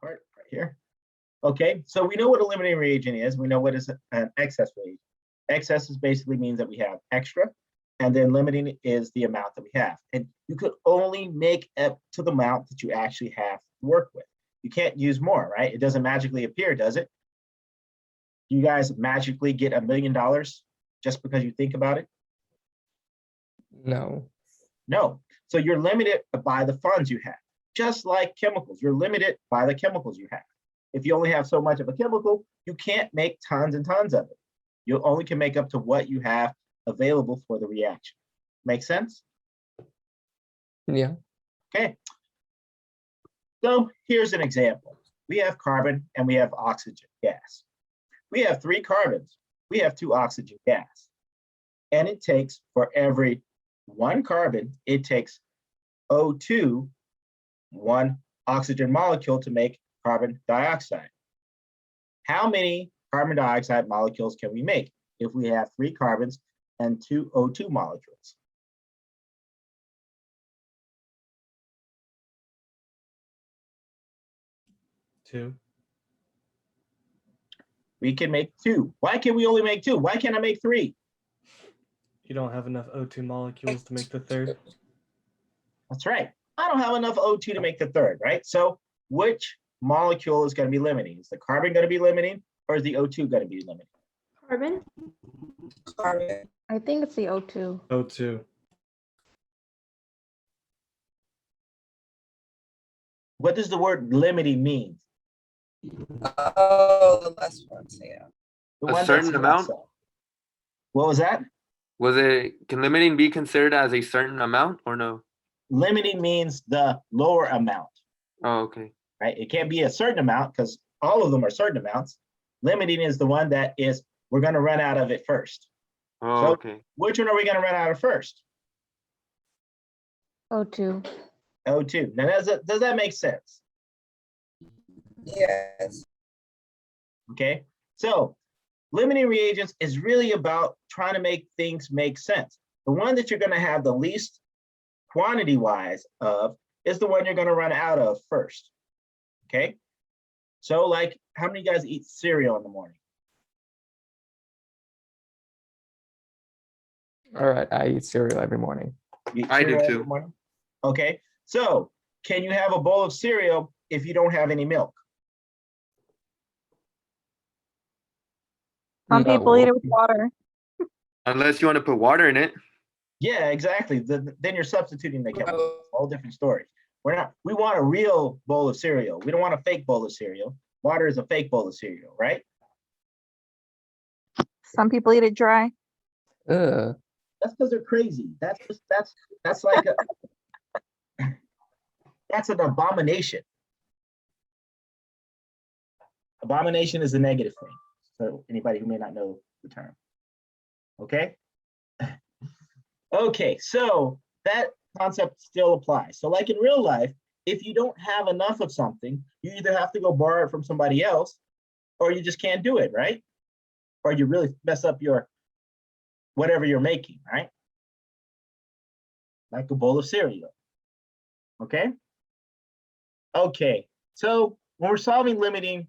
part right here. Okay, so we know what a limiting reagent is. We know what is an excess reagent. Excess is basically means that we have extra, and then limiting is the amount that we have. And you could only make up to the amount that you actually have to work with. You can't use more, right? It doesn't magically appear, does it? You guys magically get $1 million just because you think about it? No. No. So you're limited by the funds you have. Just like chemicals, you're limited by the chemicals you have. If you only have so much of a chemical, you can't make tons and tons of it. You only can make up to what you have available for the reaction. Make sense? Yeah. Okay. So here's an example. We have carbon and we have oxygen gas. We have 3 carbons. We have 2 oxygen gas. And it takes, for every 1 carbon, it takes O2, 1 oxygen molecule to make carbon dioxide. How many carbon dioxide molecules can we make if we have 3 carbons and 2 O2 molecules? Two. We can make 2. Why can we only make 2? Why can't I make 3? You don't have enough O2 molecules to make the third. That's right. I don't have enough O2 to make the third, right? So which molecule is going to be limiting? Is the carbon going to be limiting, or is the O2 going to be limiting? Carbon? Carbon. I think it's the O2. O2. What does the word limiting mean? Oh, the last ones, yeah. The A one certain that's amount? not so. What was that? Can limiting be considered as a certain amount or no? Limiting means the lower amount, Oh, okay. right? It can't be a certain amount because all of them are certain amounts. Limiting is the one that is, we're going to run out of it first. Oh, So- okay. Which one are we going to run out of first? O2. O2. Now, does that make sense? Yes. Okay, so limiting reagents is really about trying to make things make sense. The one that you're going to have the least quantity wise of is the one you're going to run out of first. Okay, so like, how many of you guys eat cereal in the morning? All right. I eat cereal every morning. You eat I do cereal every too. morning? Okay, so can you have a bowl of cereal if you don't have any milk? Some No. people eat it with water. Unless you want to put water in it. Yeah, exactly. Then you're substituting the chemicals. All different stories. We want a real bowl of cereal. We don't want a fake bowl of cereal. Water is a fake bowl of cereal, right? Some people eat it dry. Ugh. That's because they're crazy. That's like that's an abomination. Abomination is a negative thing. So anybody who may not know the term. Okay. Okay, so that concept still applies. So like in real life, if you don't have enough of something, you either have to go borrow it from somebody else, or you just can't do it, right? Or you really mess up your whatever you're making, right? Like a bowl of cereal. Okay? Okay, so when we're solving limiting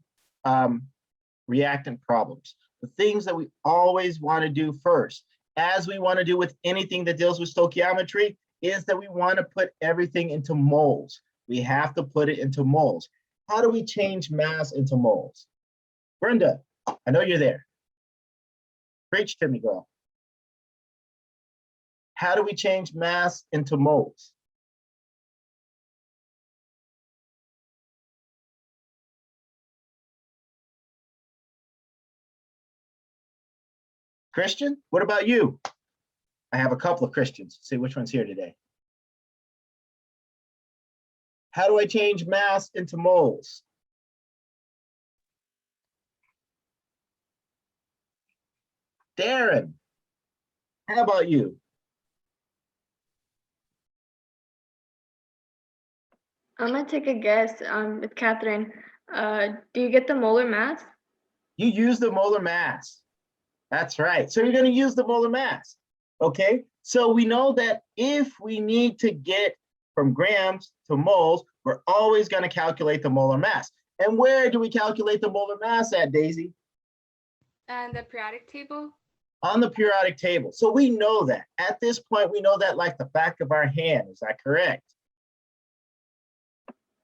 reactant problems, the things that we always want to do first, as we want to do with anything that deals with stoichiometry, is that we want to put everything into moles. We have to put it into moles. How do we change mass into moles? Brenda, I know you're there. Preach to me, girl. How do we change mass into moles? Christian, what about you? I have a couple of Christians. See which one's here today. How do I change mass into moles? Darren, how about you? I'm gonna take a guess with Catherine. Do you get the molar mass? You use the molar mass. That's right. So you're going to use the molar mass. Okay. So we know that if we need to get from grams to moles, we're always going to calculate the molar mass. And where do we calculate the molar mass at, Daisy? And the periodic table? On the periodic table. So we know that. At this point, we know that like the back of our hand. Is that correct?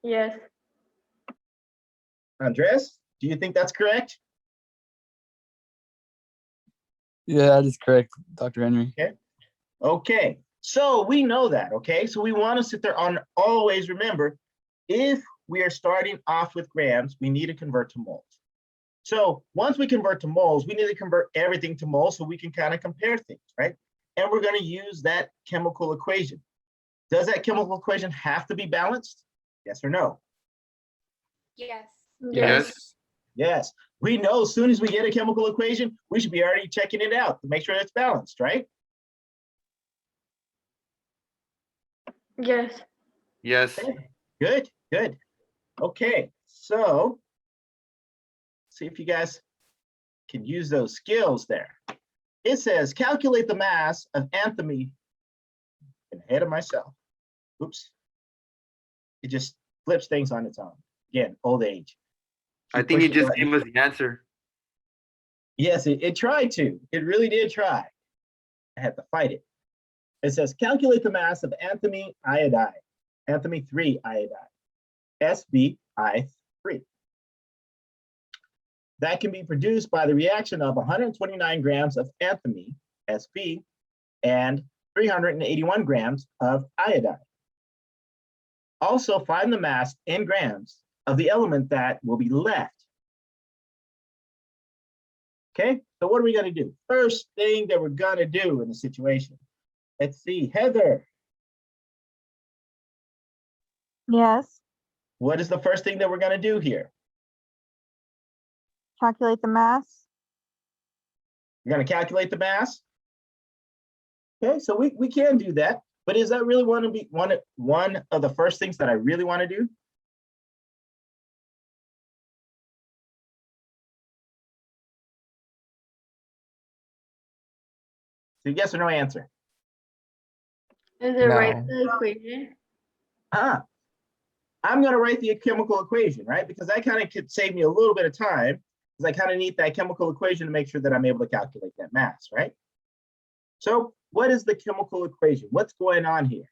Yes. Andres, do you think that's correct? Yeah, that is correct, Dr. Henry. Okay, so we know that, okay? So we want to sit there on always remember, if we are starting off with grams, we need to convert to moles. So once we convert to moles, we need to convert everything to moles so we can kind of compare things, right? And we're going to use that chemical equation. Does that chemical equation have to be balanced? Yes or no? Yes. Yes. Yes. We know as soon as we get a chemical equation, we should be already checking it out to make sure it's balanced, right? Yes. Yes. Good, good. Okay, so see if you guys can use those skills there. It says calculate the mass of antimony. I'm ahead of myself. Oops. It just flips things on its own. Again, old age. I Keep think you pushing just buttons. gave us the answer. Yes, it tried to. It really did try. I had to fight it. It says calculate the mass of antimony iodide, antimony 3 iodide, SbI3. That can be produced by the reaction of 129 grams of antimony, Sb, and 381 grams of iodide. Also find the mass in grams of the element that will be left. Okay, so what are we going to do? First thing that we're going to do in the situation. Let's see, Heather, Yes. what is the first thing that we're going to do here? Calculate the mass. We're going to calculate the mass. Okay, so we can do that, but is that really one of the first things that I really want to do? So yes or no answer? Is it right No. the equation? I'm going to write the chemical equation, right? Because that kind of could save me a little bit of time, because I kind of need that chemical equation to make sure that I'm able to calculate that mass, right? So what is the chemical equation? What's going on here?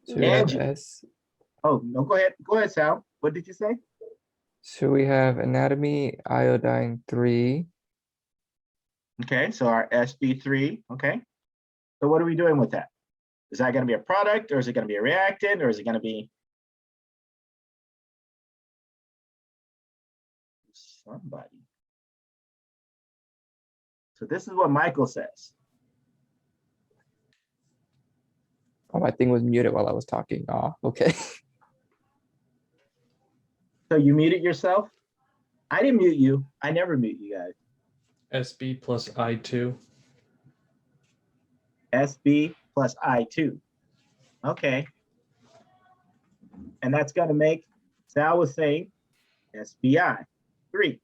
So we have Angie. S. Oh, no, go ahead, Sal. What did you say? So we have anatomy iodine 3. Okay, so our SB3, okay. So what are we doing with that? Is that going to be a product, or is it going to be a reactant, or is it going to be somebody? So this is what Michael says. Oh, my thing was muted while I was talking. Oh, okay. So you muted yourself? I didn't mute you. I never mute you guys. SB plus I2. SB plus I2. Okay. And that's going to make, Sal was saying, SBI 3. Is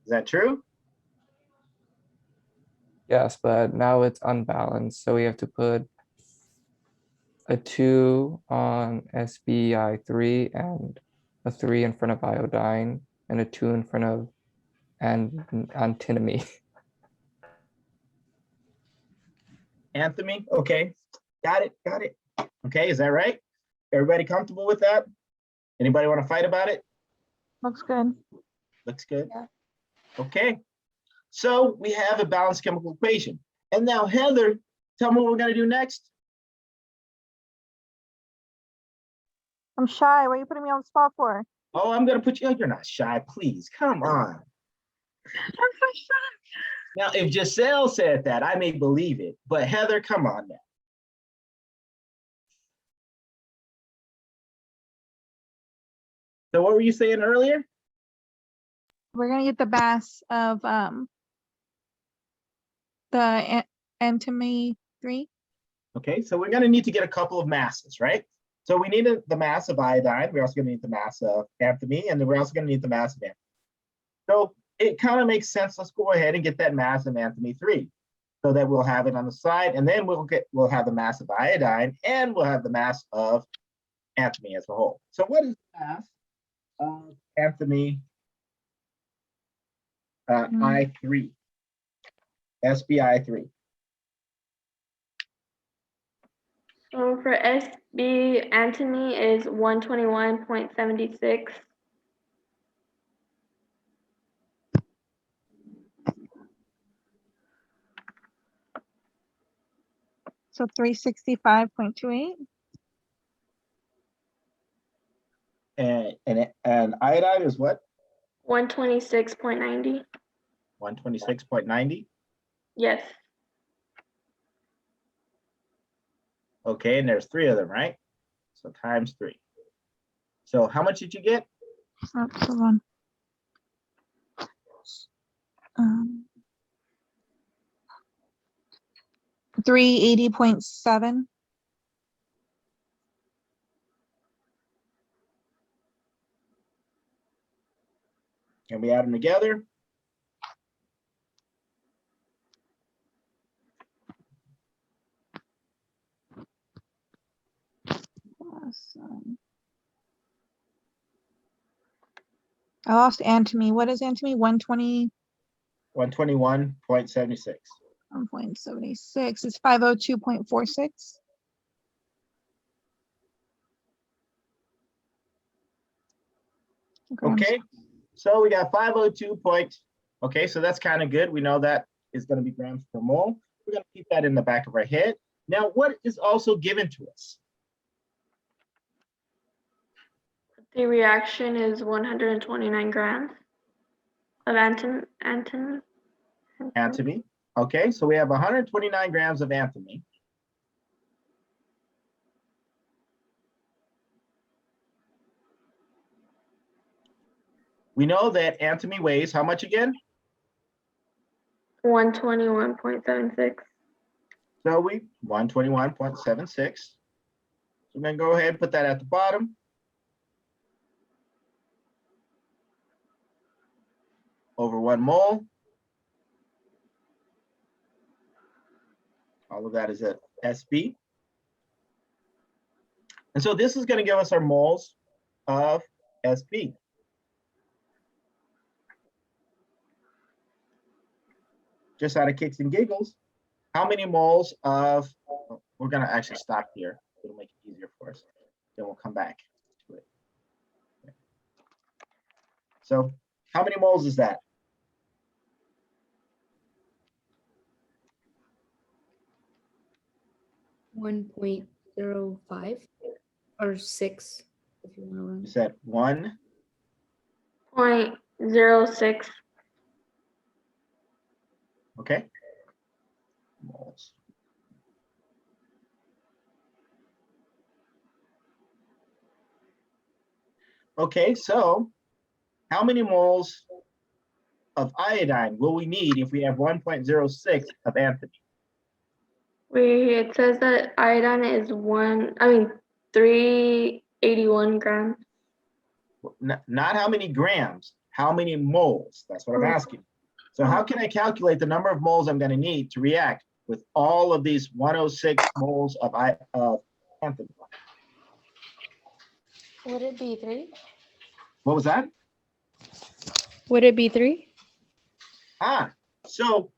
that true? Yes, but now it's unbalanced. So we have to put a 2 on SBI3 and a 3 in front of iodine and a 2 in front of antimony. Anthony, okay. Got it. Okay, is that right? Everybody comfortable with that? Anybody want to fight about it? Looks good. Looks good. Yeah. Okay. So we have a balanced chemical equation. And now Heather, tell me what we're going to do next. I'm shy. What are you putting me on the spot for? Oh, I'm going to put you, you're not shy, please. Come on. I'm so shy. Now, if Giselle said that, I may believe it. But Heather, come on now. So what were you saying earlier? We're gonna get the mass of the antimony 3. Okay, so we're going to need to get a couple of masses, right? So we need the mass of iodine. We're also going to need the mass of antimony, and then we're also going to need the mass of antimony. So it kind of makes sense. Let's go ahead and get that mass of antimony 3. so that we'll have it on the side, and then we'll have the mass of iodine, and we'll have the mass of antimony as a whole. So what is the mass of antimony I3, SbI3? So for SB, antimony is 121.76. So 365.28. And iodine is what? 126.90. 126.90. Yes. Okay, and there's 3 of them, right? So times 3. So how much did you get? Oops, hold on. 380.7. Can we add them together? I lost antimony. What is antimony? 120. 121.76. 1.76 is 502.46. Okay, so we got 502 point. Okay, so that's kind of good. We know that is going to be grams per mole. We're going to keep that in the back of our head. Now, what is also given to us? The reaction is 129 grams of antimony. Antimony. Okay, so we have 129 grams of antimony. We know that antimony weighs how much again? 121.76. So we 121.76. So we're going to go ahead and put that at the bottom. Over 1 mole. All of that is at SB. And so this is going to give us our moles of SB. Just out of kicks and giggles, how many moles of, we're going to actually stop here. It'll make it easier for us. Then we'll come back to it. So how many moles is that? 1.05 or 6, if you want to run. You said 1. 0.06. Okay. Moles. Okay, so how many moles of iodine will we need if we have 1.06 of antimony? It says that iodine is 381 grams. Not how many grams, how many moles? That's what I'm asking. So how can I calculate the number of moles I'm going to need to react with all of these 106 moles of antimony? Would it be 3? What was that? Would it be 3? So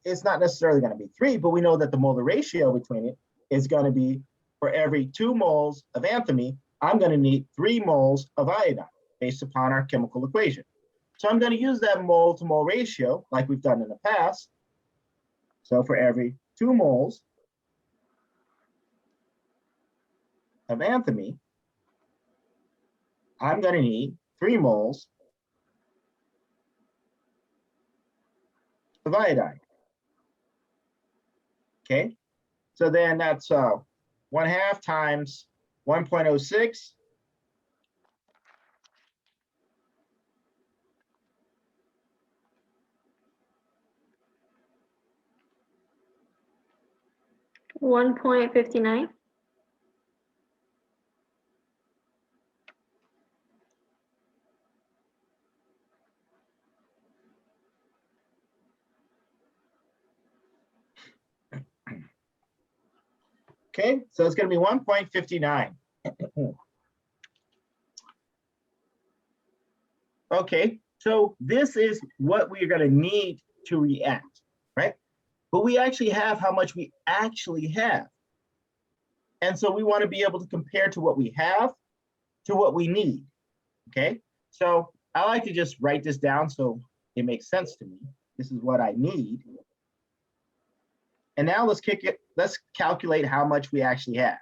it's not necessarily going to be 3, but we know that the molar ratio between it is going to be, for every 2 moles of antimony, I'm going to need 3 moles of iodine based upon our chemical equation. So I'm going to use that mole to mole ratio like we've done in the past. So for every 2 moles of antimony, I'm going to need 3 moles of iodine. Okay, so then that's 1/2 times 1.06. $1.59. Okay, so it's going to be 1.59. Okay, so this is what we're going to need to react, right? But we actually have how much we actually have. And so we want to be able to compare to what we have to what we need, okay? So I like to just write this down so it makes sense to me. This is what I need. And now let's calculate how much we actually have.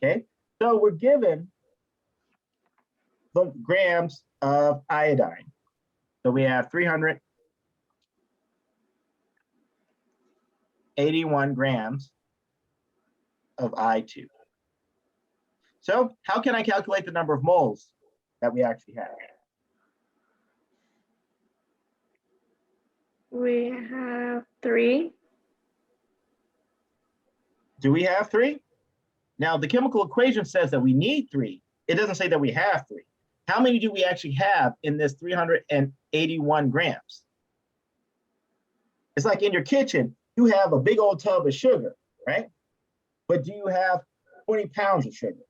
Okay, so we're given the grams of iodine. So we have 381 grams of I2. So how can I calculate the number of moles that we actually have? We have 3. Do we have 3? Now the chemical equation says that we need 3. It doesn't say that we have 3. How many do we actually have in this 381 grams? It's like in your kitchen, you have a big old tub of sugar, right? But do you have 20 pounds of sugar?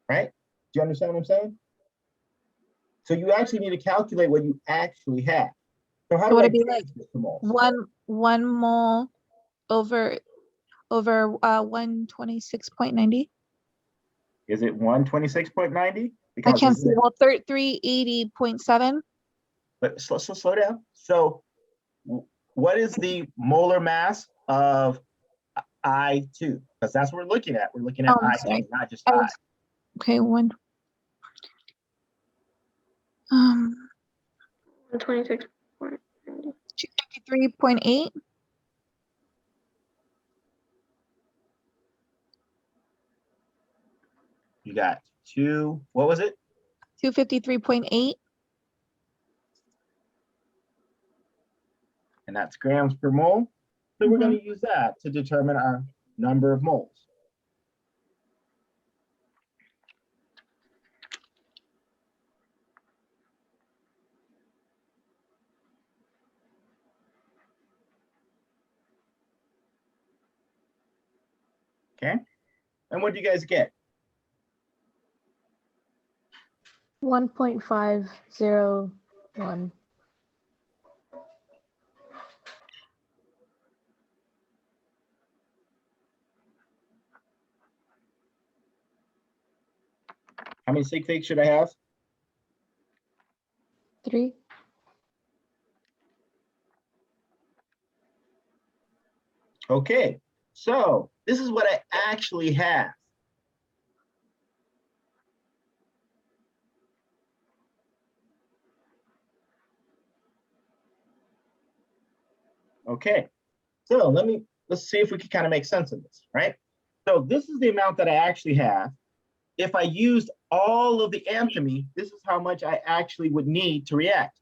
Right? Do you understand what I'm saying? So you actually need to calculate what you actually have. So how So do would I it be change like this to moles? one mole over 126.90? Is it 126.90? I Because can't isn't see. it- Well, 380.7. but let's slow down. So what is the molar mass of I2? Because that's what we're looking at. We're looking at Oh, I'm I2, sorry. not just I I. was- Okay, 26. 253.8. You got 2, what was it? 253.8. And that's grams per mole. So we're going to use that to determine our number of moles. Okay, and what do you guys get? 1.501. How many sig figs should I have? 3. Okay, so this is what I actually have. Okay, so let's see if we can kind of make sense of this, right? So this is the amount that I actually have. If I used all of the antimony, this is how much I actually would need to react.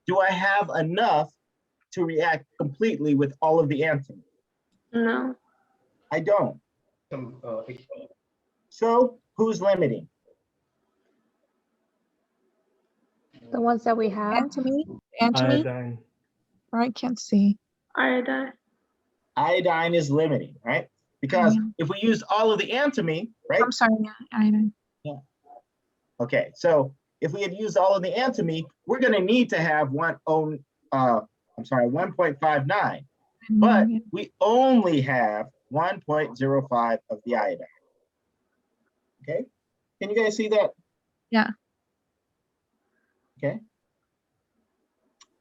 Do I have enough to react completely with all of the antimony? No. I don't. So who's limiting? The ones that we have. Antimony. Iodine. Or I can't see. Iodine. Iodine is limiting, right? Because if we used all of the antimony, right? I'm sorry, iodine. Okay, so if we had used all of the antimony, we're going to need to have 1.59, but we only have 1.05 of the iodine. Okay, can you guys see that? Yeah. Okay.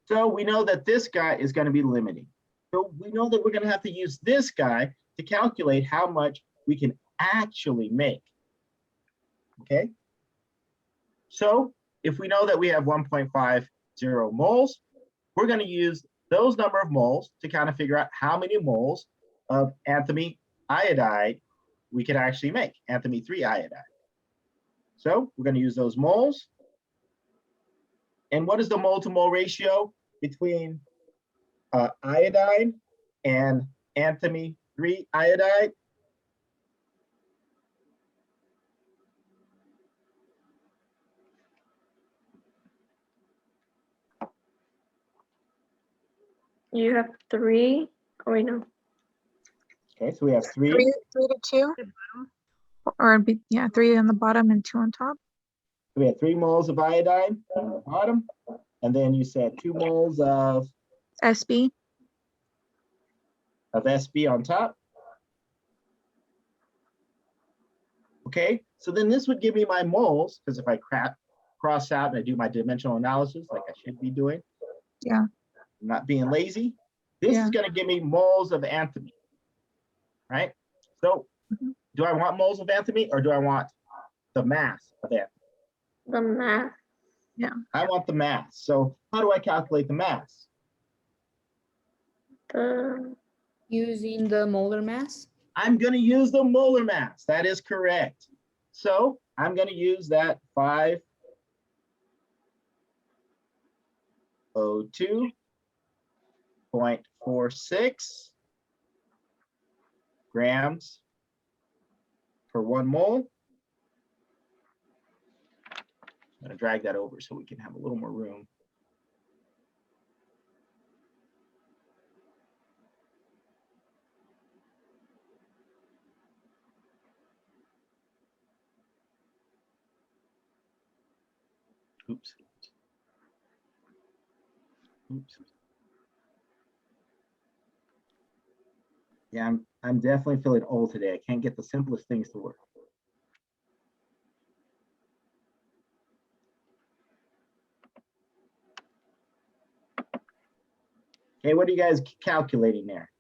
So we know that this guy is going to be limiting. So we know that we're going to have to use this guy to calculate how much we can actually make. Okay. So if we know that we have 1.50 moles, we're going to use those number of moles to kind of figure out how many moles of antimony iodide we can actually make, antimony 3 iodide. So we're going to use those moles. And what is the mole to mole ratio between iodine and antimony 3 iodide? You have 3. Oh, wait, no. Okay, so we have three. 3 to 2. Or it'd be, yeah, 3 on the bottom and 2 on top. We had 3 moles of iodine on the bottom, and then you said 2 moles of SB. SB on top. Okay, so then this would give me my moles, because if I cross out and I do my dimensional analysis like I should be doing, Yeah. I'm not being lazy, this Yeah. is going to give me moles of antimony, right? So Mhm. do I want moles of antimony or do I want the mass of antimony? The math. I want the mass. So how do I calculate the mass? The Using the molar mass? I'm going to use the molar mass. That is correct. So I'm going to use that 502.46 grams per 1 mole. I'm going to drag that over so we can have a little more room. Oops. Oops. Yeah, I'm definitely feeling old today. I can't get the simplest things to work. Okay, what are you guys calculating there?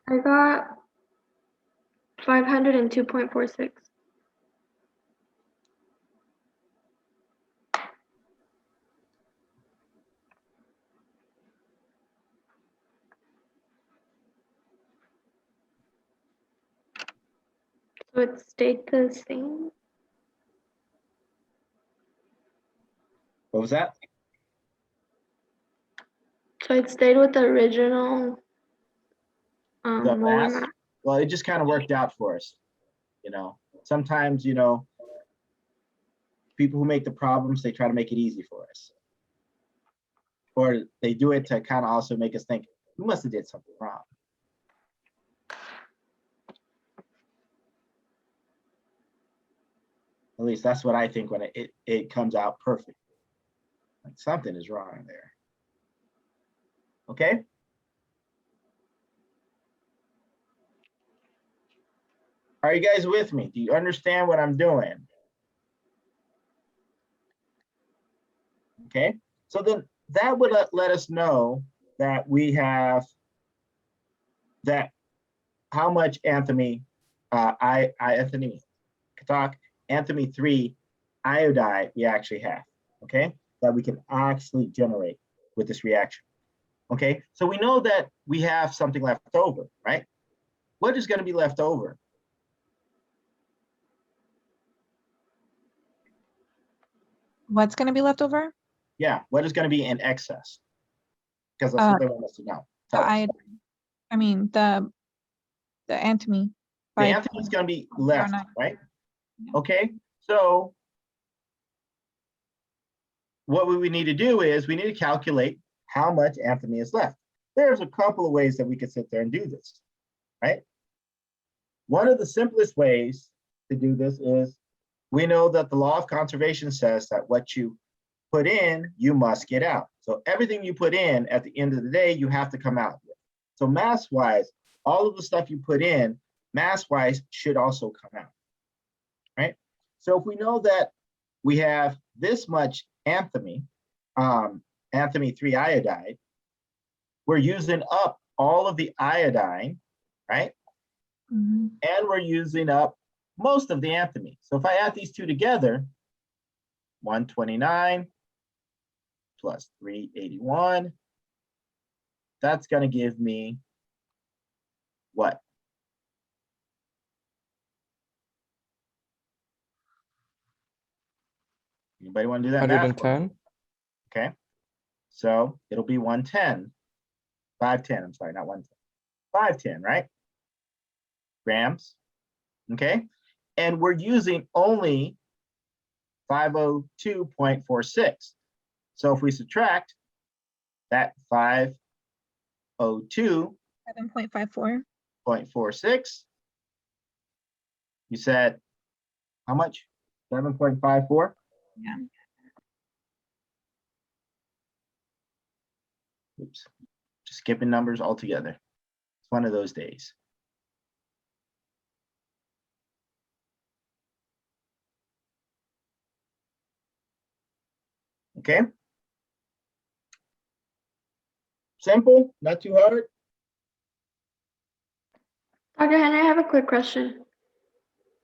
I got 502.46. So it stayed the same. What was that? So it stayed with the original The molar mass? mass. Well, it just kind of worked out for us. You know, sometimes, you know, people who make the problems, they try to make it easy for us. Or they do it to kind of also make us think, we must have did something wrong. At least that's what I think when it comes out perfect. Like something is wrong there. Okay? Are you guys with me? Do you understand what I'm doing? Okay, so then that would let us know that we have that how much antimony, antimony 3 iodide we actually have, okay, that we can actually generate with this reaction. Okay, so we know that we have something left over, right? What is going to be left over? What's going to be left over? Yeah, what is going to be in excess? Because that's what they want us to know. The Tell us. iodine. I mean, the antimony. The antimony is going to be left, 09. right? Yeah. Okay, so what we need to do is we need to calculate how much antimony is left. There's a couple of ways that we could sit there and do this, right? One of the simplest ways to do this is we know that the law of conservation says that what you put in, you must get out. So everything you put in at the end of the day, you have to come out with. So mass-wise, all of the stuff you put in, mass-wise, should also come out, right? So if we know that we have this much antimony, antimony 3 iodide, we're using up all of the iodine, right? Mhm. And we're using up most of the antimony. So if I add these two together, 129 plus 381 that's gonna give me what? Anybody want to do that math for me? 110. Okay, so it'll be 110, 510, I'm sorry, not 110, 510, right? Grams, okay? And we're using only 502.46. So if we subtract that 502.46, 7.54. you said, how much? 7.54? Yeah. Oops, just skipping numbers altogether. It's one of those days. Okay. Simple, not too hard. Dr. Henry, I have a quick question.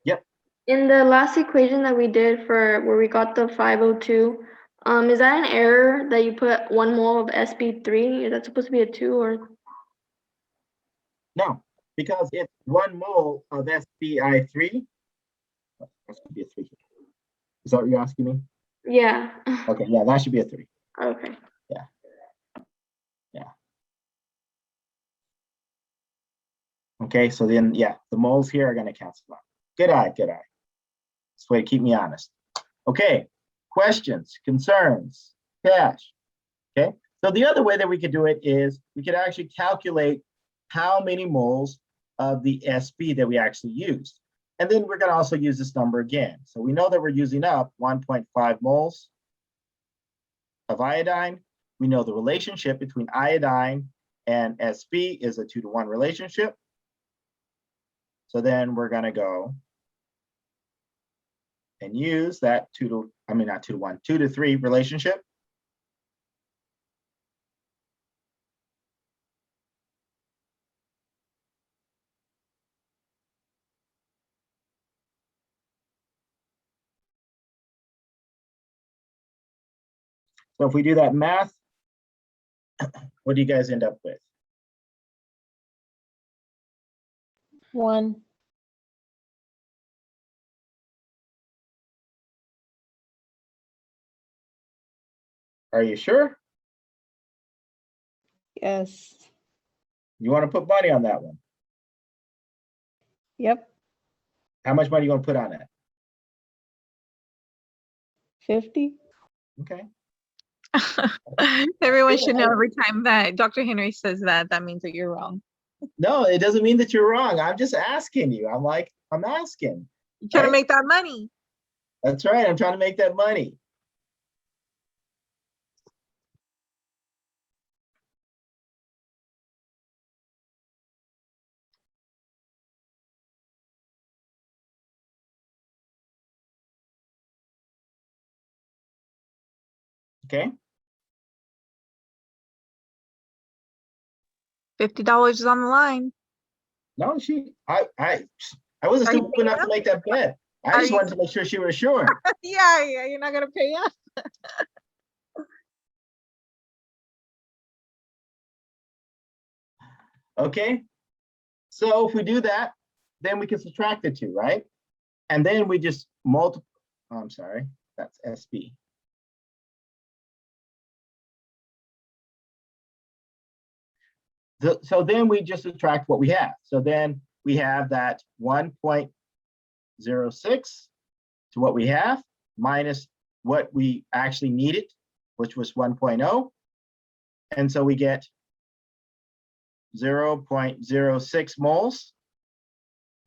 Yep. In the last equation that we did for where we got the 502, is that an error that you put 1 mole of sp3? Is that supposed to be a 2 or? No, because it's 1 mole of SBI3. That should be a 3. Is that what you're asking me? Yeah. Okay, yeah, that should be a 3. Okay. Yeah. Okay, so then, yeah, the moles here are going to cancel out. Good eye, good eye. That's the way to keep me honest. Okay, questions, concerns, cash. Okay, so the other way that we could do it is we could actually calculate how many moles of the SB that we actually used. And then we're going to also use this number again. So we know that we're using up 1.5 moles of iodine. We know the relationship between iodine and SB is a 2-to-1 relationship. So then we're going to go and use that 2 to 3 relationship. So if we do that math, what do you guys end up with? 1. Are you sure? Yes. You want to put money on that one? Yep. How much money you want to put on it? 50. Okay. Everyone should know every time that Dr. Henry says that, that means that you're wrong. No, it doesn't mean that you're wrong. I'm just asking you. I'm asking. You're trying Right? to make that money. That's right. I'm trying to make that money. Okay. $50 is on the line. No, I wasn't Are you stupid paying enough to up? make that bet. I Are just you- wanted to make sure she was sure. Yeah, you're not gonna pay up. Okay. So if we do that, then we can subtract the 2, right? And then we just multiply. Oh, I'm sorry, that's SB. So then we just subtract what we have. So then we have that 1.06 to what we have minus what we actually needed, which was 1.0. And so we get 0.06 moles.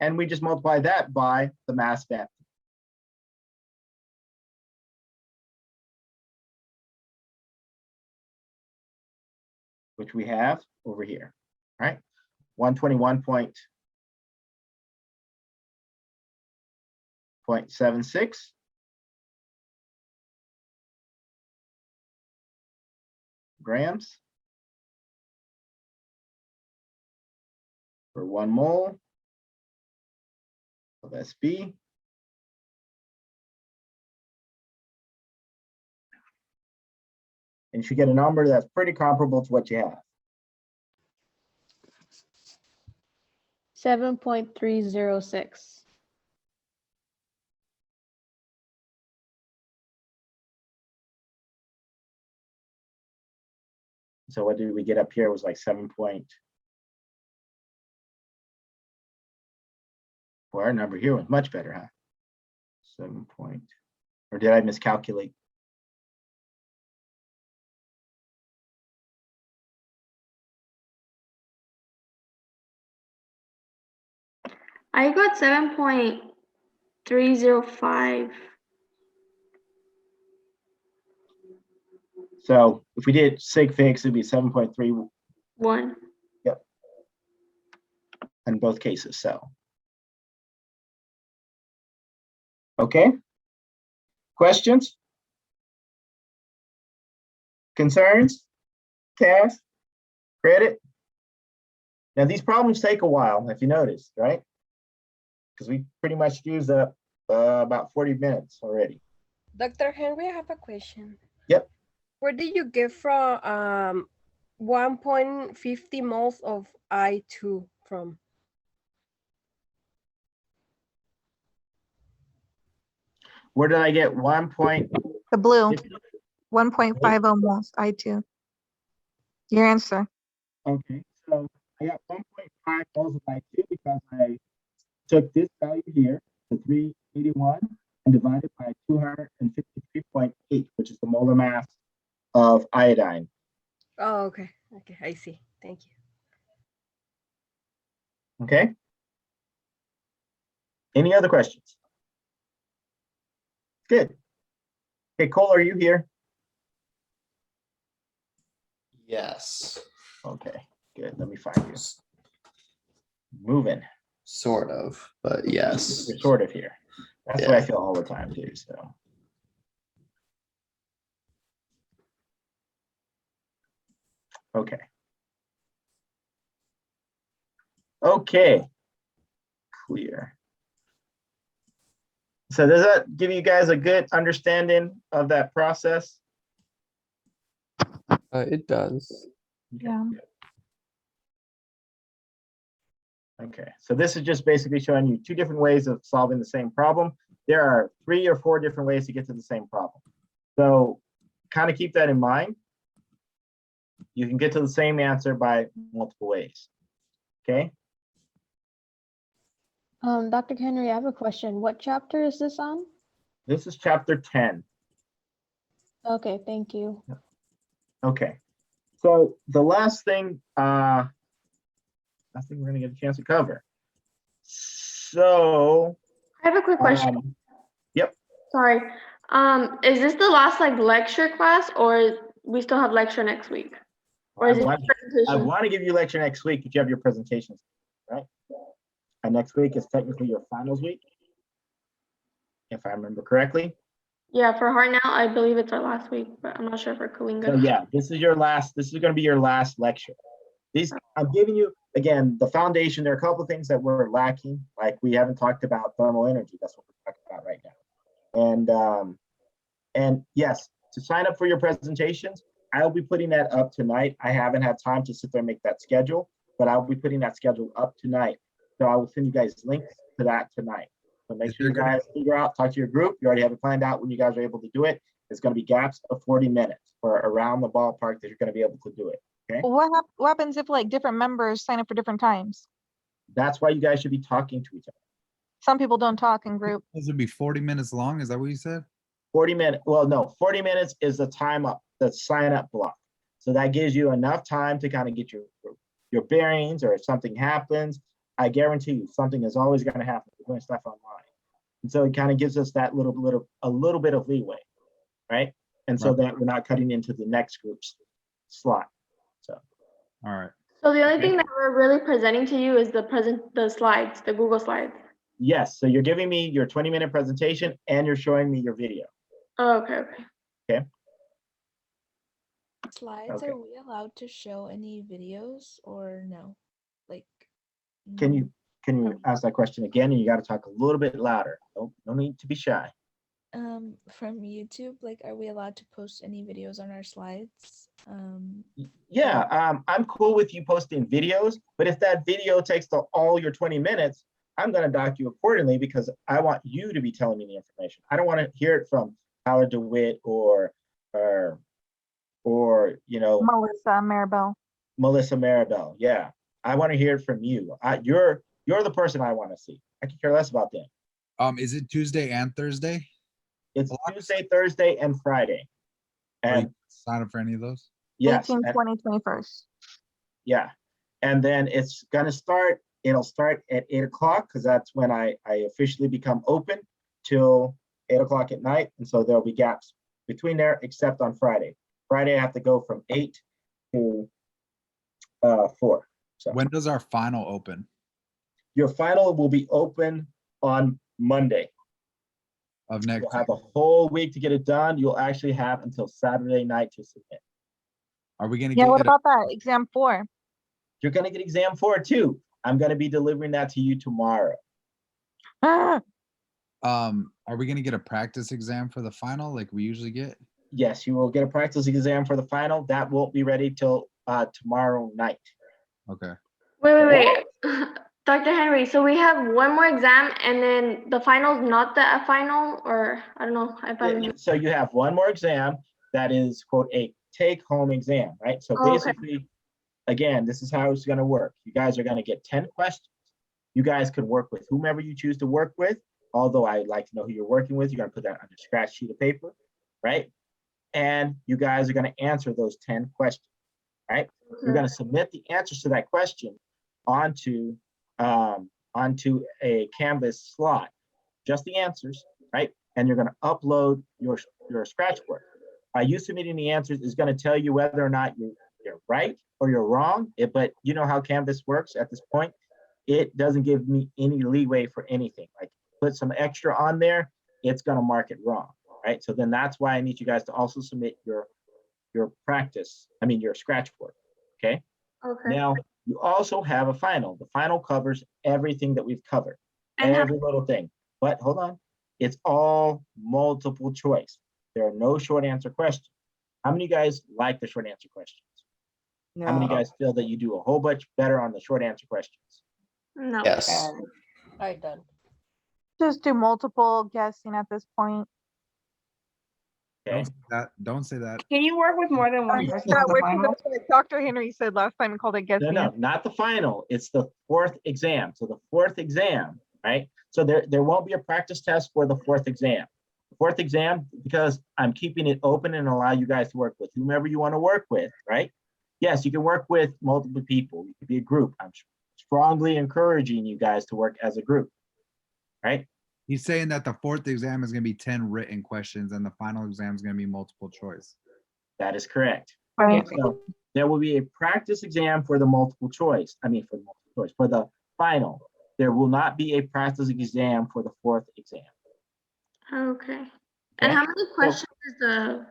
And we just multiply that by the mass density. Which we have over here, right? 121.76 grams for 1 mole of SB. And you should get a number that's pretty comparable to what you have. 7.306. So what did we get up here? It was like 7 point. Well, our number here was much better, huh? 7 point, or did I miscalculate? I got 7.305. So if we did sig figs, it'd be 7.3 1. in both cases, so. Okay. Questions? Concerns? Cash? Credit? Now these problems take a while, if you noticed, right? Because we pretty much used up about 40 minutes already. Dr. Henry, I have a question. Yep. Where did you get from 1.50 moles of I2 from? Where did I get 1 point? The blue, 1.50 moles, I2. Your answer. Okay, so I got 1.5 moles of I2 because I took this value here, the 381, and divided by 253.8, which is the molar mass of iodine. Oh, okay. Okay, I see. Thank you. Okay. Any other questions? Good. Okay, Cole, are you here? Yes. Okay, good. Let me find you. Moving. Sort of, but yes. You're sort of here. That's what I feel all the time too, so. Okay. Okay. Clear. So does that give you guys a good understanding of that process? It does. Yeah. Okay, so this is just basically showing you two different ways of solving the same problem. There are 3 or 4 different ways to get to the same problem. So kind of keep that in mind. You can get to the same answer by multiple ways. Okay. Dr. Henry, I have a question. What chapter is this on? This is chapter 10. Okay, thank you. Okay. So the last thing we're gonna get a chance to cover. So I have a quick question. Yep. Sorry. Is this the last like lecture class, or we still have lecture next week? Or is it I presentation? want to give you lecture next week, but you have your presentations, right? And next week is technically your finals week, if I remember correctly. Yeah, for Heart Now, I believe it's our last week, but I'm not sure for Kalinga. So yeah, this is going to be your last lecture. I'm giving you, again, the foundation. There are a couple of things that we're lacking, like we haven't talked about thermal energy. That's what we're talking about right now. And yes, to sign up for your presentations, I'll be putting that up tonight. I haven't had time to sit there and make that schedule, but I'll be putting that schedule up tonight. So I will send you guys links to that tonight. So make sure you guys figure out, talk to your group. You already have it planned out when you guys are able to do it. It's going to be gaps of 40 minutes or around the ballpark that you're going to be able to do it. Okay. What happens if like different members sign up for different times? That's why you guys should be talking to each other. Some people don't talk in group. This would be 40 minutes long. Is that what you said? 40 minutes. Well, no, 40 minutes is the time up, the sign up block. So that gives you enough time to kind of get your bearings, or if something happens, I guarantee you something is always going to happen. We're doing stuff online. And so it kind of gives us that a little bit of leeway, right? And so that we're not cutting into the next group's slot. So. All right. So the only thing that we're really presenting to you is the slides, the Google slides. Yes, so you're giving me your 20-minute presentation and you're showing me your video. Oh, okay. Okay. Slides, are we allowed to show any videos or no? Like, Can you ask that question again? And you got to talk a little bit louder. No need to be shy. from YouTube, like, are we allowed to post any videos on our slides? Yeah, I'm cool with you posting videos, but if that video takes all your 20 minutes, I'm going to dock you accordingly because I want you to be telling me the information. I don't want to hear it from Tyler DeWitt or you know, Melissa Maribel. Yeah, I want to hear it from you. You're the person I want to see. I can care less about them. Is it Tuesday and Thursday? It's Tuesday, Thursday, and Friday. Are you And sign up for any of those? yes, 18, 20, 21st. yeah. And then it's gonna start, it'll start at 8 o'clock because that's when I officially become open till 8 o'clock at night. And so there'll be gaps between there, except on Friday. Friday, I have to go from 8 to 4. So When does our final open? your final will be open on Monday. Of next You'll have a whole week to get it done. You'll actually have until Saturday night to submit. Are we gonna Yeah, get what it? about that? Exam 4. You're gonna get exam 4 too. I'm gonna be delivering that to you tomorrow. Ah, Are we gonna get a practice exam for the final like we usually get? Yes, you will get a practice exam for the final. That won't be ready till tomorrow night. Okay. Wait. Dr. Henry, so we have one more exam and then the final's not the final, or I don't know if I'm. So you have one more exam that is, quote, a take-home exam, right? So Oh, okay. basically, again, this is how it's gonna work. You guys are gonna get 10 questions. You guys can work with whomever you choose to work with, although I'd like to know who you're working with. You're gonna put that on a scratch sheet of paper, right? And you guys are gonna answer those 10 questions, right? You're gonna submit the answers to that question onto a Canvas slot, just the answers, right? And you're gonna upload your scratch work. By you submitting the answers is gonna tell you whether or not you're right or you're wrong. But you know how Canvas works at this point. It doesn't give me any leeway for anything. Like put some extra on there, it's gonna mark it wrong, right? So then that's why I need you guys to also submit your scratch work, okay? Okay. Now, you also have a final. The final covers everything that we've covered, And every little thing. But hold on, it's all multiple choice. There are no short answer questions. How many of you guys like the short answer questions? How many of you guys feel that you do a whole bunch better on the short answer questions? No. Yes. I done. just do multiple guessing at this point. Okay. Don't say that. Can you work with more than one person Yeah, on the which final? is what Dr. Henry said last time. He called it guessing. No, not the final. It's the 4th exam. So the 4th exam, right? So there won't be a practice test for the 4th exam. The 4th exam, because I'm keeping it open and allow you guys to work with whomever you want to work with, right? Yes, you can work with multiple people. You could be a group. I'm strongly encouraging you guys to work as a group, right? He's saying that the 4th exam is gonna be 10 written questions and the final exam is gonna be multiple choice. That is correct. Right. So there will be a practice exam for the multiple choice. For the final. There will not be a practice exam for the 4th exam. Okay. Okay. And how many questions is the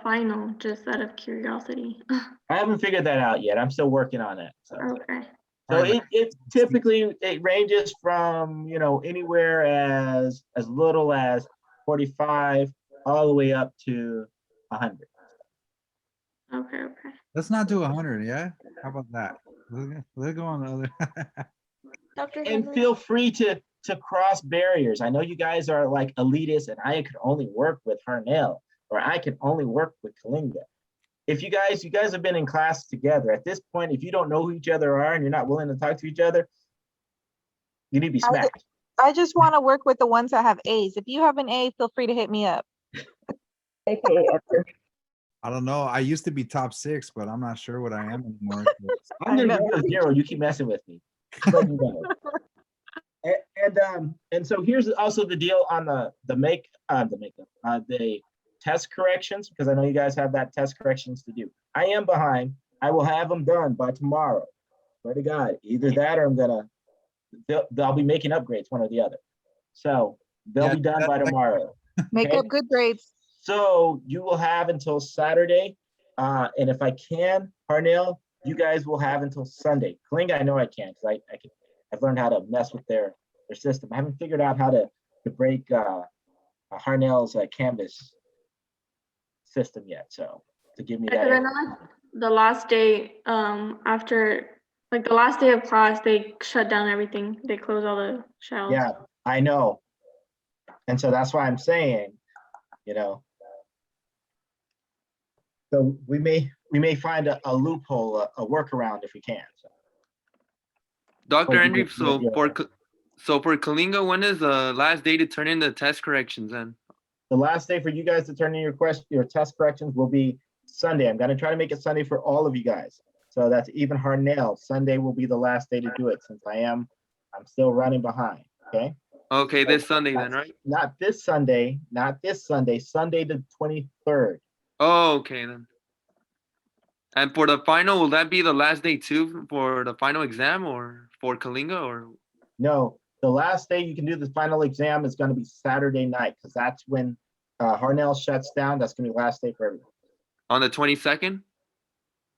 final, just out of curiosity? I haven't figured that out yet. I'm still working on that. So, Okay. so it typically it ranges from anywhere as little as 45 all the way up to 100. Okay. Let's not do 100, yeah? How about that? Let's go on the other. Dr. And Henry, feel free to cross barriers. I know you guys are like elitists and I could only work with Harnell or I can only work with Kalinga. If you guys have been in class together, at this point, if you don't know who each other are and you're not willing to talk to each other, you need to be smacked. I just want to work with the ones that have A's. If you have an A, feel free to hit me up. I don't know. I used to be top 6, but I'm not sure what I am anymore. I'm gonna give you a 0. You keep messing with me. Let me know. And so here's also the deal on the test corrections, because I know you guys have that test corrections to do. I am behind. I will have them done by tomorrow. Swear to God, either that or they'll be making upgrades, one or the other. So they'll be done by tomorrow. Make up good grades. So you will have until Saturday. And if I can, Harnell, you guys will have until Sunday. Kalinga, I know I can, because I've learned how to mess with their system. I haven't figured out how to break Harnell's Canvas system yet, so to give me Yeah, 'cause I that. know like the last day, after like the last day of class, they shut down everything. They close all the shelves. Yeah, I know. And so that's why I'm saying, you know. So we may find a loophole, a workaround if we can. So. Dr. Or Henry, you- so you're- for Kalinga, when is the last day to turn in the test corrections then? The last day for you guys to turn in your test corrections will be Sunday. I'm gonna try to make it Sunday for all of you guys. So that's even Harnell. Sunday will be the last day to do it since I'm still running behind, okay? Okay, this Sunday then, right? Not this Sunday, Sunday the 23rd. Oh, okay then. And for the final, will that be the last day too for the final exam or for Kalinga or? No, the last day you can do the final exam is gonna be Saturday night, because that's when Harnell shuts down. That's gonna be the last day for everyone. On the 22nd?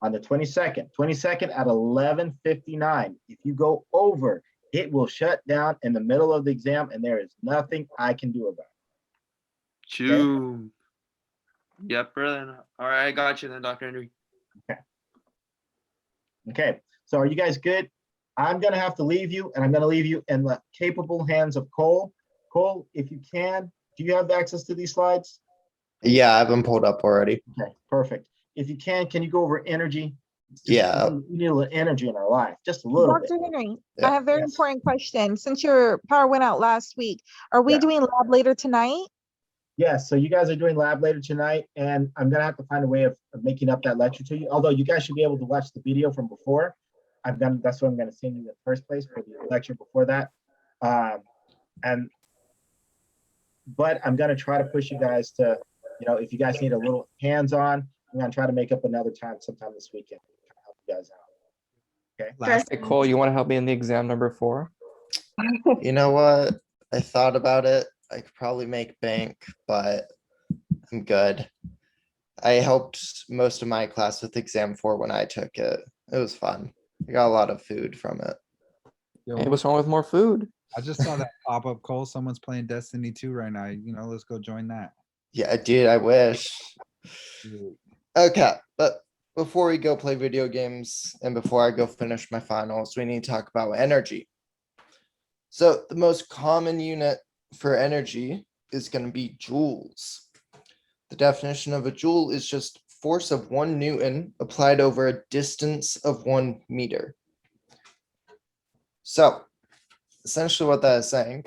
On the 22nd at 11:59. If you go over, it will shut down in the middle of the exam, and there is nothing I can do about it. June. Yep, brother. All right, I got you then, Dr. Henry. Okay, so are you guys good? I'm gonna have to leave you, and I'm gonna leave you in the capable hands of Cole. Cole, if you can, do you have access to these slides? Yeah, I have them pulled up already. Okay, perfect. If you can you go over energy? Yeah. We need a little energy in our life, just a little bit. Dr. Henry, Yeah. I have a very Yes. important question. Since your power went out last week, are we Yeah. doing lab later tonight? Yes, so you guys are doing lab later tonight, and I'm gonna have to find a way of making up that lecture to you, although you guys should be able to watch the video from before. That's what I'm gonna send you in the first place for the lecture before that. But I'm gonna try to push you guys to, if you guys need a little hands-on, I'm gonna try to make up another time sometime this weekend to help you guys out. Okay. Last, Hey, Cole, you want to help me in the exam number 4? You know what? I thought about it. I could probably make bank, but I'm good. I helped most of my class with exam 4 when I took it. It was fun. I got a lot of food from it. yo, Hey, what's wrong with more food? I just saw that pop up, Cole. Someone's playing Destiny 2 right now. Let's go join that. Yeah, dude, I wish. Dude. Okay, but before we go play video games and before I go finish my finals, we need to talk about energy. So the most common unit for energy is going to be joules. The definition of a joule is just force of 1 Newton applied over a distance of 1 meter. So essentially what that is saying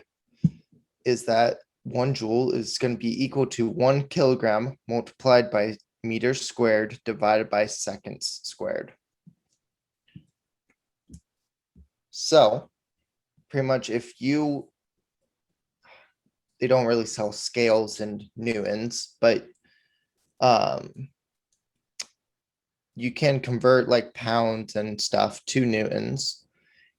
is that 1 joule is going to be equal to 1 kilogram multiplied by meters squared divided by seconds squared. So pretty much they don't really sell scales in newtons, but you can convert like pounds and stuff to newtons.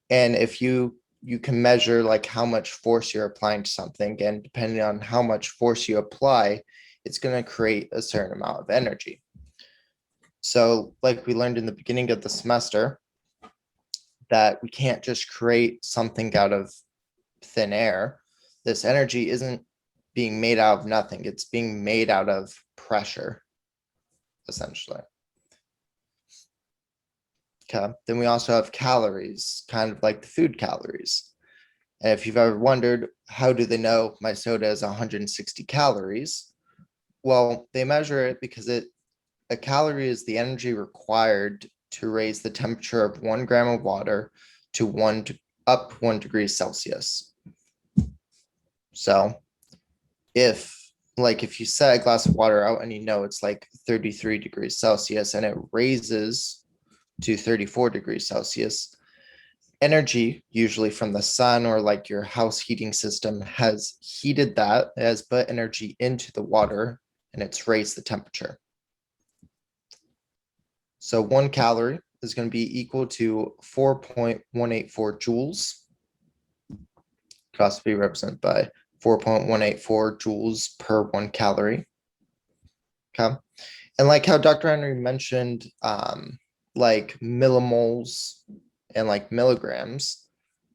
And if you can measure like how much force you're applying to something, and depending on how much force you apply, it's going to create a certain amount of energy. So like we learned in the beginning of the semester, that we can't just create something out of thin air. This energy isn't being made out of nothing. It's being made out of pressure, essentially. Okay, then we also have calories, kind of like the food calories. And if you've ever wondered, how do they know my soda is 160 calories? Well, they measure it because a calorie is the energy required to raise the temperature of 1 gram of water to up 1 degree Celsius. So if you set a glass of water out and it's like 33 degrees Celsius and it raises to 34 degrees Celsius, energy, usually from the sun or like your house heating system, has heated that, has put energy into the water, and it's raised the temperature. So 1 calorie is going to be equal to 4.184 joules. Could also be represented by 4.184 joules per 1 calorie. Okay. And like how Dr. Henry mentioned, like millimoles and like milligrams,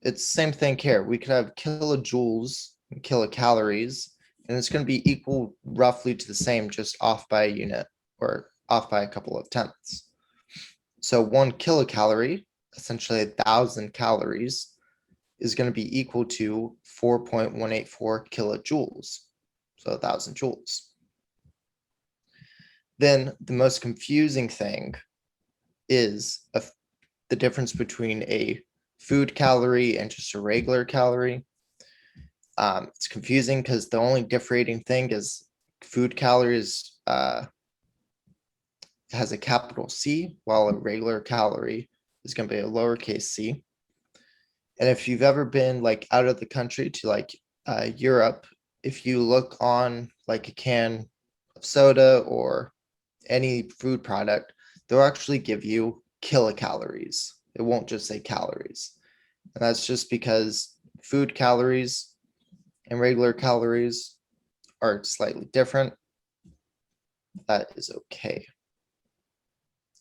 it's the same thing here. We could have kilojoules and kilocalories and it's going to be equal roughly to the same, just off by a unit or off by a couple of tenths. So 1 kilocalorie, essentially 1,000 calories, is going to be equal to 4.184 kilojoules, so 1,000 joules. Then the most confusing thing is the difference between a food calorie and just a regular calorie. It's confusing because the only differentiating thing is food calories has a capital C, while a regular calorie is going to be a lowercase c. And if you've ever been like out of the country to like Europe, if you look on like a can of soda or any food product, they'll actually give you kilocalories. It won't just say calories. And that's just because food calories and regular calories are slightly different. That is okay.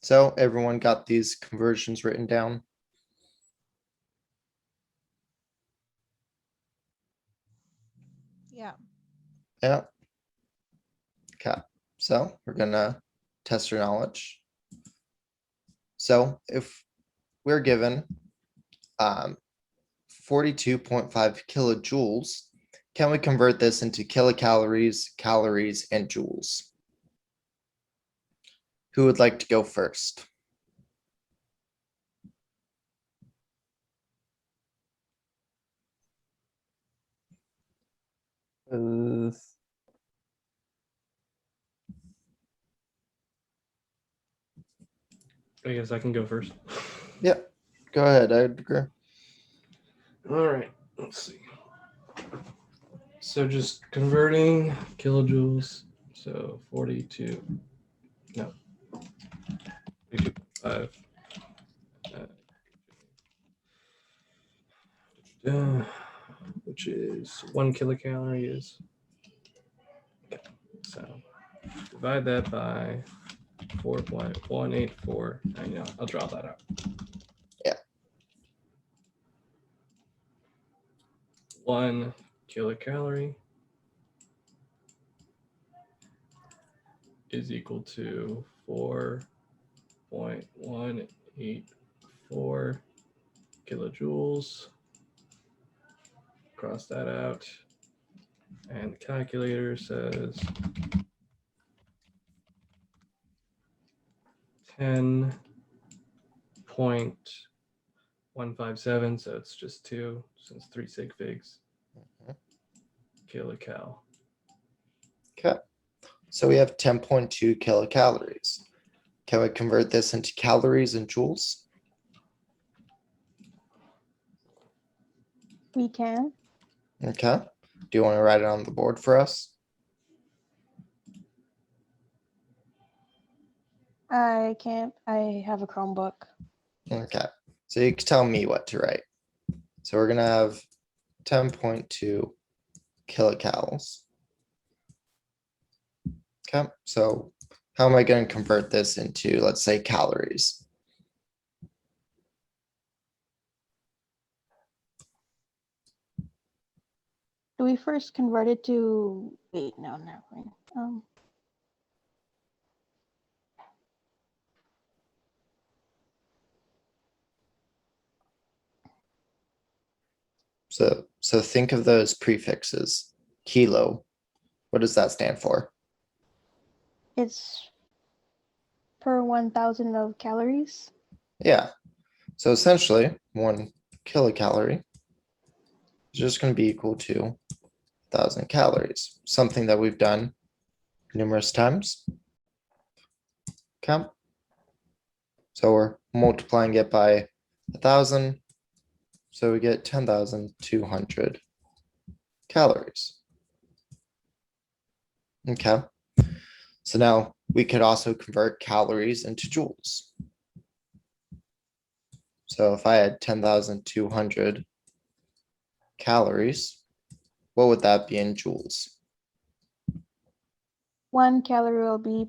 So everyone got these conversions written down? Yeah. Yeah. Okay, so we're gonna test your knowledge. So if we're given 42.5 kilojoules, can we convert this into kilocalories, calories, and joules? Who would like to go first? I guess I can go first. Yeah, go ahead, I agree. All right, let's see. So just converting kilojoules. So 42, no, 42.5. Which is 1 kilocalorie is. Okay, so divide that by 4.184. I know, I'll draw that out. Yeah. 1 kilocalorie is equal to 4.184 kilojoules. Cross that out. And the calculator says 10.157, so it's just 2, since 3 sig figs. Kilocal. Okay, so we have 10.2 kilocalories. Can we convert this into calories and joules? We can. Okay, do you want to write it on the board for us? I can't. I have a Chromebook. Okay, so you can tell me what to write. So we're gonna have 10.2 kilocalories. Okay, so how am I going to convert this into, let's say, calories? Do we first convert it to? Wait, no, never mind. So think of those prefixes. Kilo, what does that stand for? It's per 1,000 of calories. Yeah, so essentially 1 kilocalorie is just going to be equal to 1,000 calories, something that we've done numerous times. Okay, so we're multiplying it by 1,000, so we get 10,200 calories. Okay, so now we could also convert calories into joules. So if I had 10,200 calories, what would that be in joules? 1 calorie will be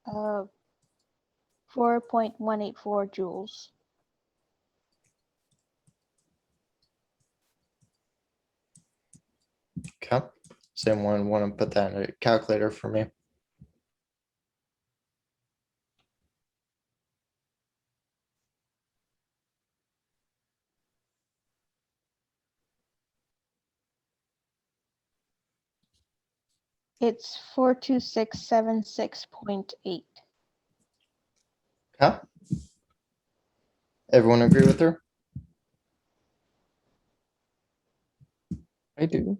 4.184 joules. Okay, Does anyone want to put that in a calculator for me? It's 42676.8. Okay. Everyone agree with her? I do.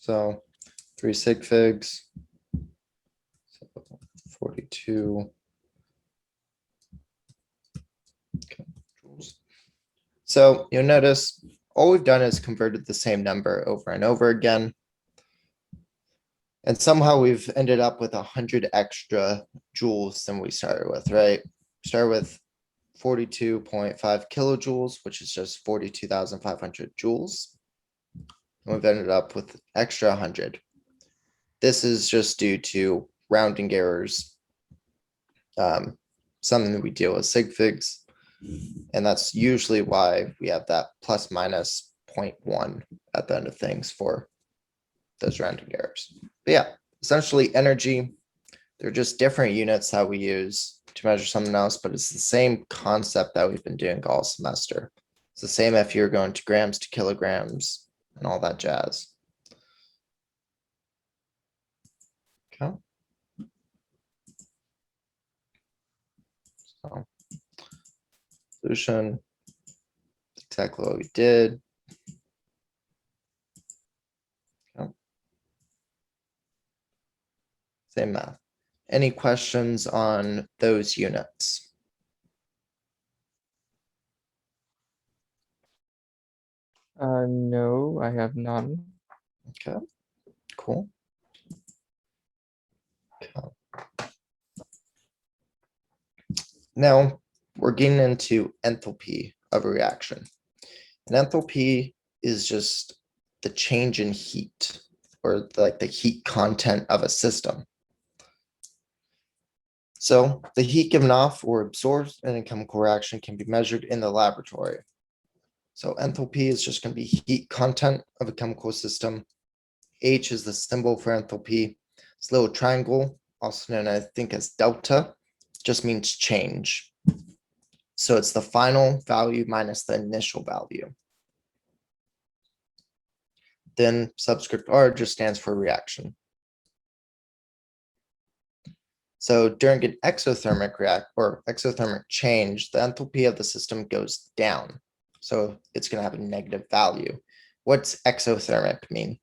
So 3 sig figs. So 42. Okay, joules. So you'll notice all we've done is converted the same number over and over again. And somehow we've ended up with 100 extra joules than we started with, right? Start with 42.5 kilojoules, which is just 42,500 joules. And we've ended up with extra 100. This is just due to rounding errors. Something that we deal with sig figs. And that's usually why we have that plus minus 0.1 at the end of things for those rounding errors. But yeah, essentially energy, they're just different units that we use to measure something else, but it's the same concept that we've been doing all semester. It's the same if you're going to grams to kilograms and all that jazz. Okay. So, solution, exactly what we did. Okay. Same math. Any questions on those units? No, I have none. Okay, cool. Okay. Now we're getting into enthalpy of a reaction. And enthalpy is just the change in heat, or like the heat content of a system. So the heat given off or absorbed in a chemical reaction can be measured in the laboratory. So enthalpy is just going to be heat content of a chemical system. H is the symbol for enthalpy. This little triangle, also known, I think, as delta, just means change. So it's the final value minus the initial value. Then subscript R just stands for reaction. So during an exothermic exothermic change, the enthalpy of the system goes down. So it's going to have a negative value. What's exothermic mean?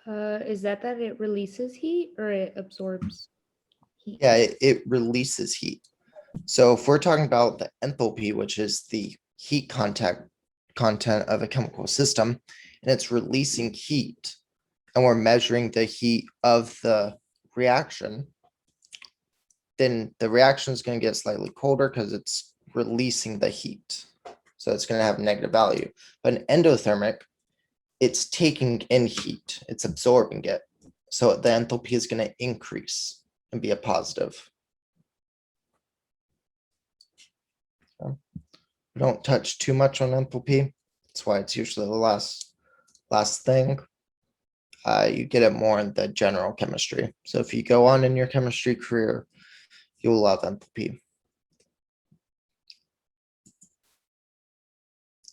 Is that it releases heat or it absorbs heat? Yeah, it releases heat. So if we're talking about the enthalpy, which is the heat content of a chemical system, and it's releasing heat, and we're measuring the heat of the reaction, then the reaction is going to get slightly colder because it's releasing the heat. So it's going to have a negative value. But an endothermic, it's taking in heat, it's absorbing it. So the enthalpy is going to increase and be a positive. So we don't touch too much on enthalpy. That's why it's usually the last thing. You get it more in the general chemistry. So if you go on in your chemistry career, you'll love enthalpy.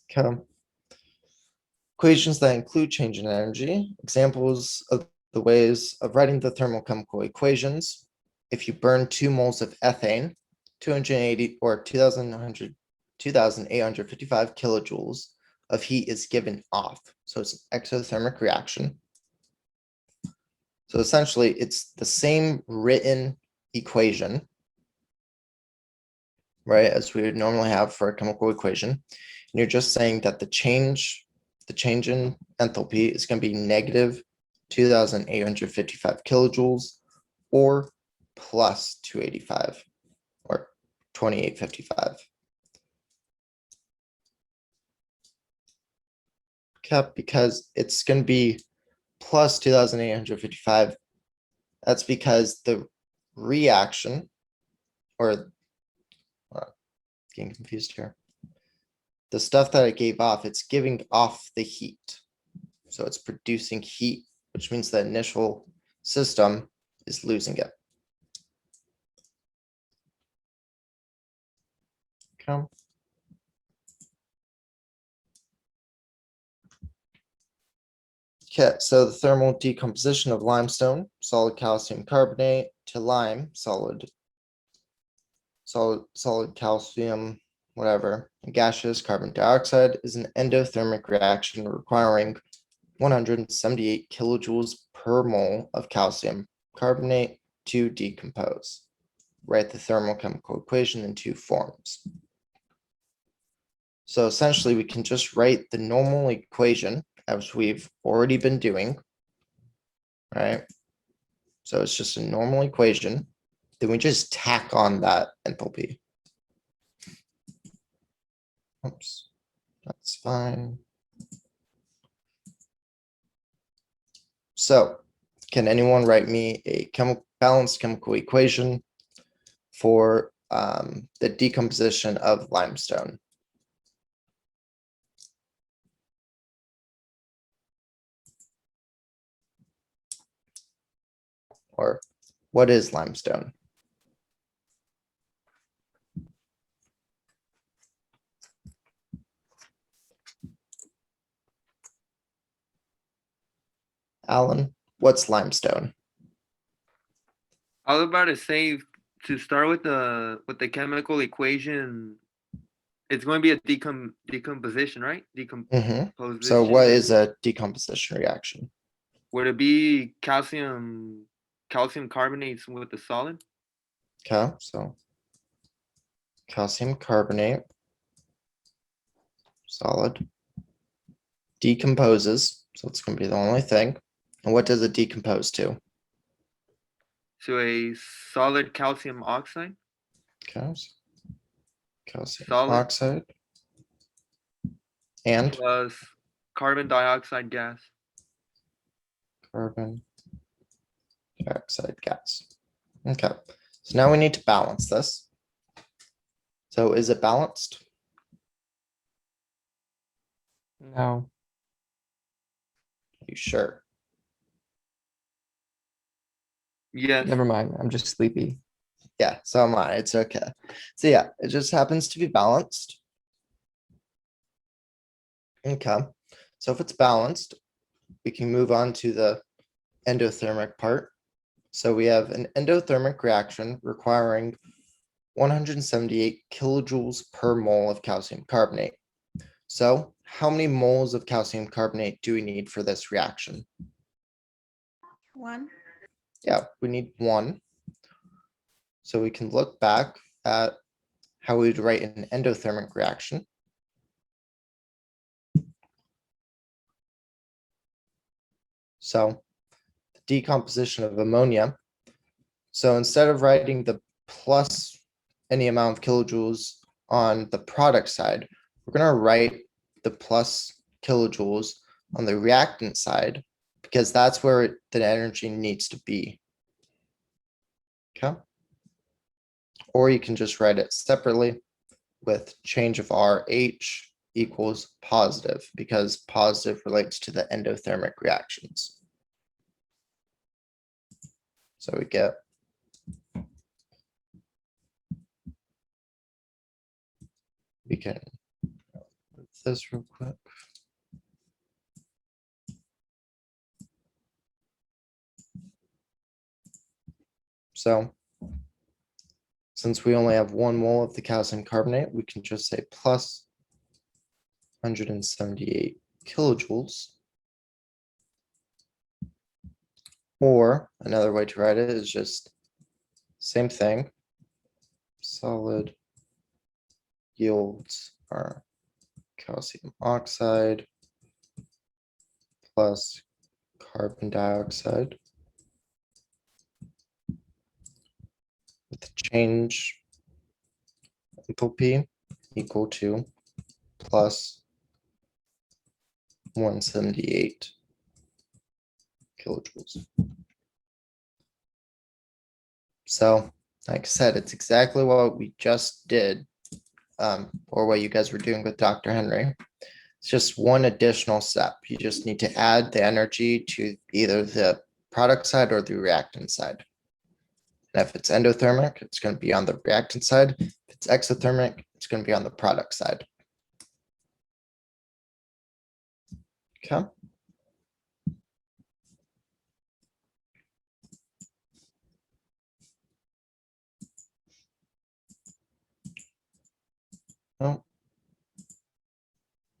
Okay. Equations that include change in energy. Examples of the ways of writing the thermochemical equations. If you burn 2 moles of ethane, 280 or 2,855 kilojoules of heat is given off. So it's an exothermic reaction. So essentially, it's the same written equation, right, as we would normally have for a chemical equation. And you're just saying that the change in enthalpy is going to be negative 2,855 kilojoules or plus 285 or 2855. Okay, because it's going to be plus 2,855. That's because the reaction or getting confused here. The stuff that it gave off, it's giving off the heat. So it's producing heat, which means the initial system is losing it. Okay. Okay, so the thermal decomposition of limestone, solid calcium carbonate to lime, solid calcium, whatever, and gaseous carbon dioxide is an endothermic reaction requiring 178 kilojoules per mole of calcium carbonate to decompose. Write the thermochemical equation in two forms. So essentially, we can just write the normal equation as we've already been doing, right? So it's just a normal equation. Then we just tack on that enthalpy. Oops, that's fine. So can anyone write me a balanced chemical equation for the decomposition of limestone? Or what is limestone? Alan, what's limestone? I was about to say, to start with the chemical equation, it's going to be a decomposition, right? Decomposition. So what is a decomposition reaction? Would it be calcium carbonates with the solid? Okay, so calcium carbonate, solid, decomposes, so it's going to be the only thing. And what does it decompose to? To a solid calcium oxide? Okay, so calcium Solid. oxide. And Plus carbon dioxide gas. Carbon dioxide gas. Okay, so now we need to balance this. So is it balanced? No. You sure? Yes. Never mind. I'm just sleepy. Yeah, so am I. It's okay. So yeah, it just happens to be balanced. Okay, so if it's balanced, we can move on to the endothermic part. So we have an endothermic reaction requiring 178 kilojoules per mole of calcium carbonate. So how many moles of calcium carbonate do we need for this reaction? 1. Yeah, we need 1. So we can look back at how we would write an endothermic reaction. So the decomposition of ammonia. So instead of writing the plus any amount of kilojoules on the product side, we're going to write the plus kilojoules on the reactant side because that's where the energy needs to be. Okay. Or you can just write it separately with change of RH equals positive because positive relates to the endothermic reactions. So we get we can move this real quick. So since we only have 1 mole of the calcium carbonate, we can just say plus 178 kilojoules. Or another way to write it is just same thing. Solid yields are calcium oxide plus carbon dioxide with change enthalpy equal to plus 178 kilojoules. So Like I said, it's exactly what we just did, or what you guys were doing with Dr. Henry. It's just one additional step. You just need to add the energy to either the product side or the reactant side. And if it's endothermic, it's going to be on the reactant side. If it's exothermic, it's going to be on the product side. Okay. Oh.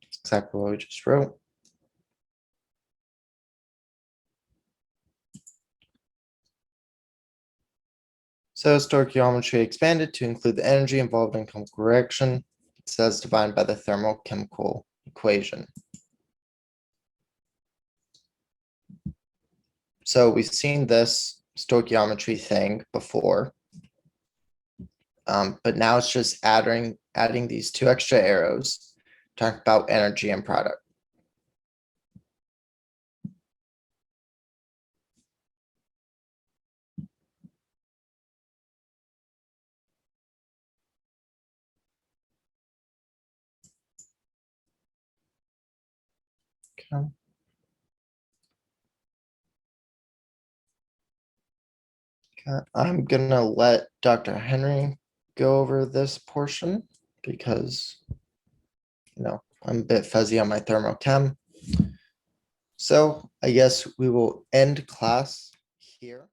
That's exactly what we just wrote. So stoichiometry expanded to include the energy involved in chemical reaction. It says defined by the thermochemical equation. So we've seen this stoichiometry thing before. But now it's just adding these two extra arrows, talking about energy and product. Okay. Okay, I'm gonna let Dr. Henry go over this portion because, I'm a bit fuzzy on my thermochem. So I guess we will end class here.